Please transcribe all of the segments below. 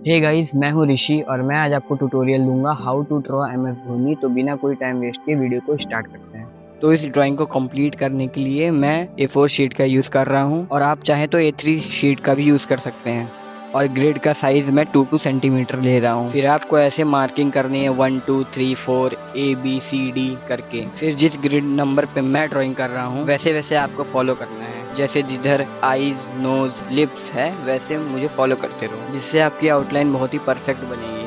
Hey guys, मैं हूं ऋषि और मैं आज आपको ट्यूटोरियल दूंगा how to draw MS Dhoni. तो बिना कोई टाइम वेस्ट किए वीडियो को स्टार्ट करते हैं। तो इस ड्राइंग को कंप्लीट करने के लिए मैं A4 शीट का यूज़ कर रहा हूं और आप चाहें तो A3 शीट का भी यूज़ कर सकते हैं। और ग्रिड का साइज मैं 2 सेंटीमीटर ले रहा हूँ। फिर आपको ऐसे मार्किंग करनी है 1 2 3 4 ABCD करके। फिर जिस ग्रिड नंबर पे मैं ड्राइंग कर रहा हूँ वैसे वैसे आपको फॉलो करना है। जैसे जिधर आईज, नोज, लिप्स है वैसे मुझे फॉलो करते रहो, जिससे आपकी आउटलाइन बहुत ही परफेक्ट बनेगी।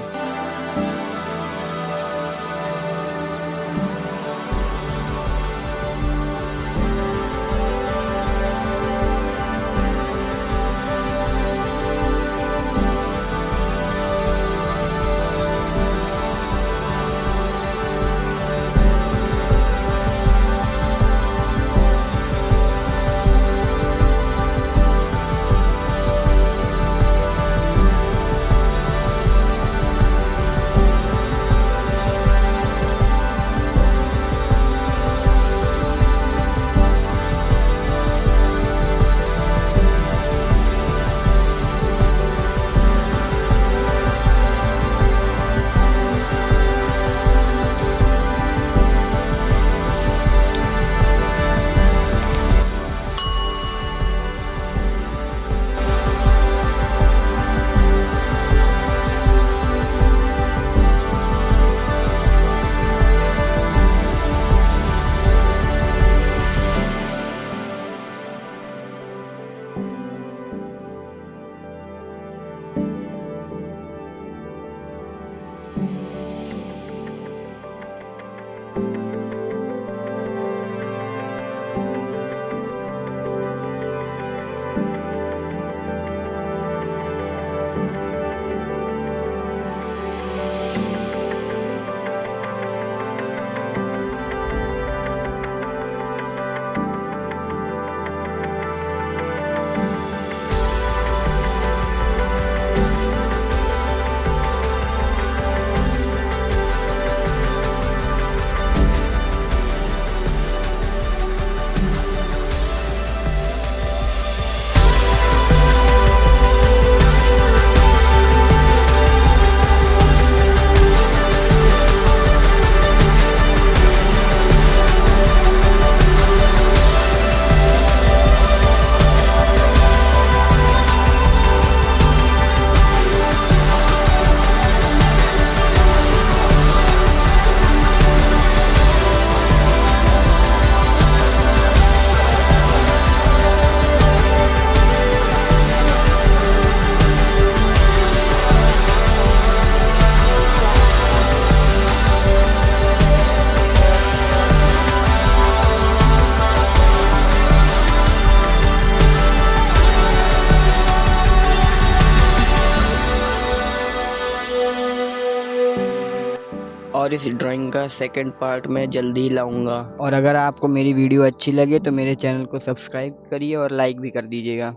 और इस ड्राइंग का सेकंड पार्ट मैं जल्दी लाऊंगा। और अगर आपको मेरी वीडियो अच्छी लगे तो मेरे चैनल को सब्सक्राइब करिए और लाइक भी कर दीजिएगा।